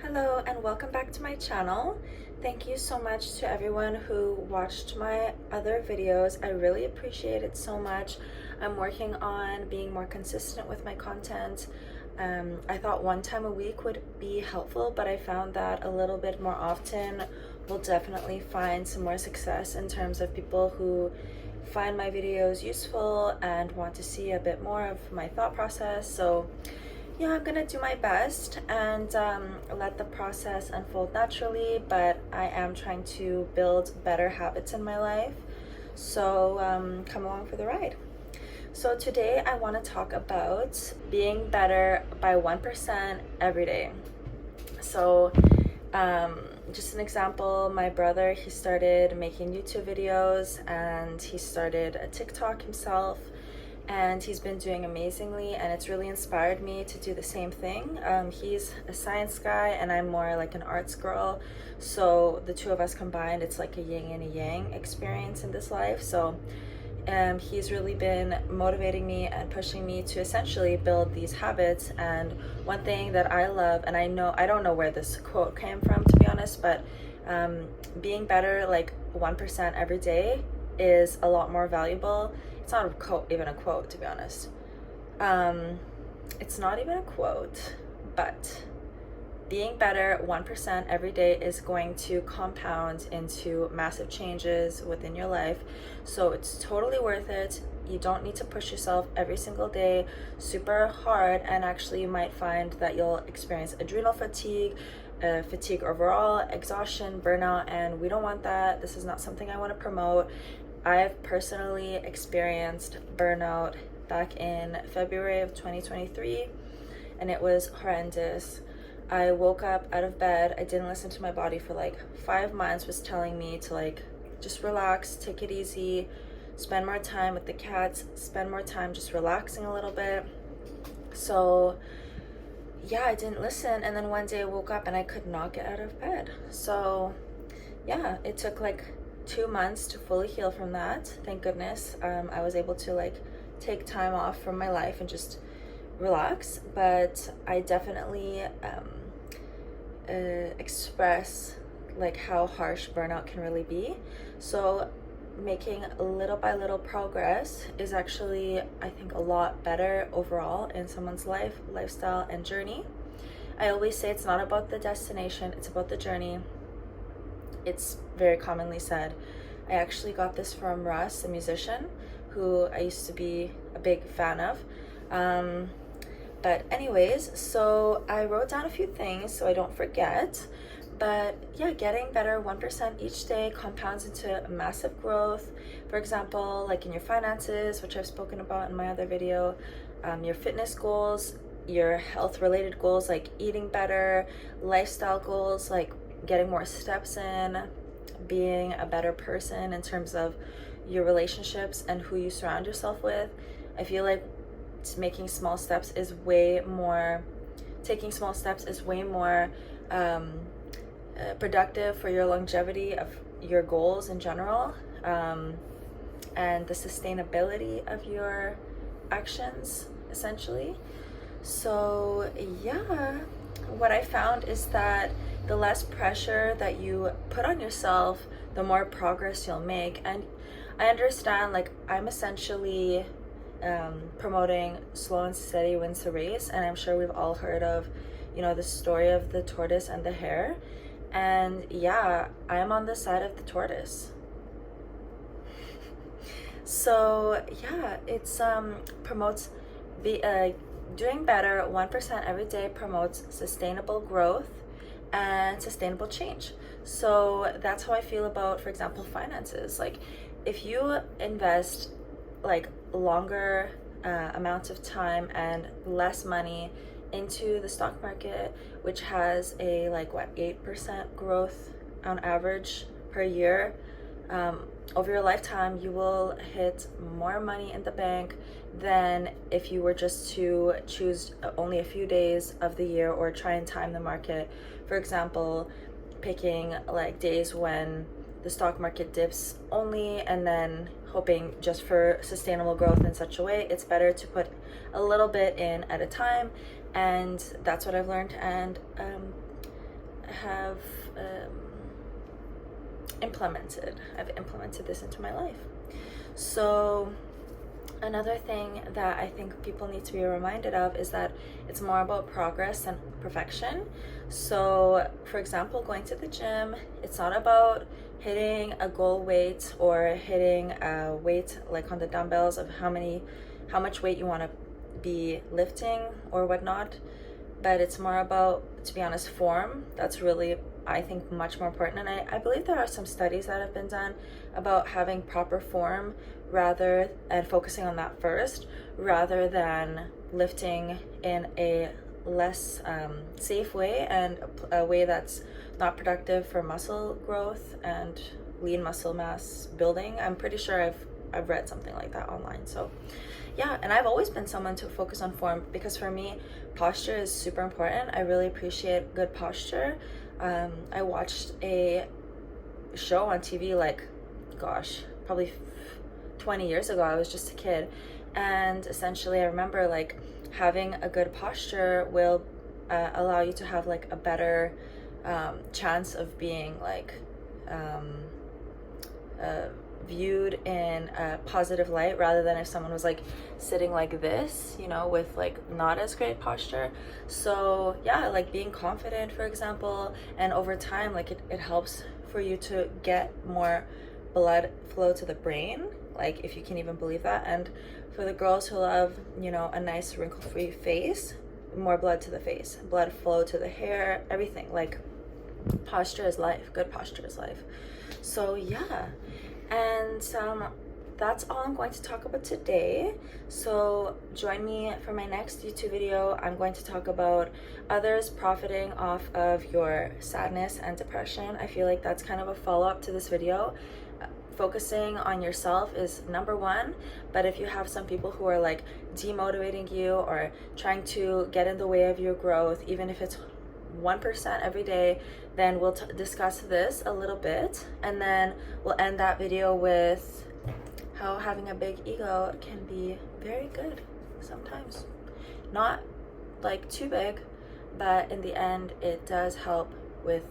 Hello and welcome back to my channel. Thank you so much to everyone who watched my other videos. I really appreciate it so much. I'm working on being more consistent with my content. I thought one time a week would be helpful, but I found that a little bit more often will definitely find some more success in terms of people who find my videos useful and want to see a bit more of my thought process. So yeah, I'm gonna do my best and let the process unfold naturally, but I am trying to build better habits in my life. So come along for the ride. So today I want to talk about being better by 1% every day. So just an example, my brother, he started making YouTube videos and he started a TikTok himself, and he's been doing amazingly, and it's really inspired me to do the same thing. He's a science guy and I'm more like an arts girl, so the two of us combined, it's like a yin and a yang experience in this life. So he's really been motivating me and pushing me to essentially build these habits. And one thing that I love, and I don't know where this quote came from, to be honest, but being better like 1% every day is a lot more valuable. It's not even a quote, to be honest. It's not even a quote, but being better 1% every day is going to compound into massive changes within your life. So it's totally worth it. You don't need to push yourself every single day super hard, and actually you might find that you'll experience adrenal fatigue, fatigue overall, exhaustion, burnout, and we don't want that. This is not something I want to promote. I've personally experienced burnout back in February of 2023, and it was horrendous. I woke up out of bed. I didn't listen to my body for like 5 months, was telling me to like just relax, take it easy, spend more time with the cats, spend more time just relaxing a little bit. So yeah, I didn't listen, and then one day I woke up and I could not get out of bed. So yeah, it took like 2 months to fully heal from that. Thank goodness. I was able to like take time off from my life and just relax, but I definitely express like how harsh burnout can really be. So making little by little progress is actually, I think, a lot better overall in someone's life, lifestyle, and journey. I always say it's not about the destination, it's about the journey. It's very commonly said. I actually got this from Russ, a musician who I used to be a big fan of. But anyways, so I wrote down a few things so I don't forget. But yeah, getting better 1% each day compounds into massive growth. For example, like in your finances, which I've spoken about in my other video, your fitness goals, your health related goals like eating better, lifestyle goals like getting more steps in, being a better person in terms of your relationships and who you surround yourself with. I feel like taking small steps is way more productive for your longevity of your goals in general, and the sustainability of your actions essentially. So yeah, what I found is that the less pressure that you put on yourself, the more progress you'll make. And I understand, like, I'm essentially promoting slow and steady wins the race, and I'm sure we've all heard of, the story of the tortoise and the hare. And yeah, I'm on the side of the tortoise. So yeah, it's promotes doing better 1% every day promotes sustainable growth and sustainable change. So that's how I feel about, for example, finances. Like, if you invest like longer amounts of time and less money into the stock market, which has a 8% growth on average per year, over your lifetime, you will hit more money in the bank than if you were just to choose only a few days of the year or try and time the market. For example, picking like days when the stock market dips only, and then hoping just for sustainable growth in such a way. It's better to put a little bit in at a time, and that's what I've learned. And have implemented. I've implemented this into my life. So another thing that I think people need to be reminded of is that it's more about progress than perfection. So, for example, going to the gym, it's not about hitting a goal weight or hitting a weight like on the dumbbells of how much weight you want to be lifting or whatnot, but it's more about, to be honest, form. That's really, I think, much more important. And I believe there are some studies that have been done about having proper form and focusing on that first, rather than lifting in a less safe way and a way that's not productive for muscle growth and lean muscle mass building. I'm pretty sure I've read something like that online. So yeah, and I've always been someone to focus on form, because for me, posture is super important. I really appreciate good posture. I watched a show on TV, like, gosh, probably 20 years ago. I was just a kid, and essentially I remember like having a good posture will allow you to have like a better chance of being like viewed in a positive light, rather than if someone was like sitting like this, you know, with like not as great posture. So yeah, like being confident, for example, and over time, like it helps for you to get more blood flow to the brain, like if you can even believe that. And for the girls who love, you know, a nice wrinkle-free face, more blood to the face, blood flow to the hair, everything. Like, posture is life. Good posture is life. So yeah, and that's all I'm going to talk about today. So join me for my next YouTube video. I'm going to talk about others profiting off of your sadness and depression. I feel like that's kind of a follow-up to this video. Focusing on yourself is number one, but if you have some people who are like demotivating you or trying to get in the way of your growth, even if it's 1% every day, then we'll discuss this a little bit, and then we'll end that video with how having a big ego can be very good sometimes. Not like too big, but in the end it does help with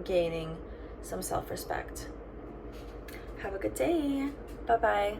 gaining some self-respect. Have a good day. Bye-bye.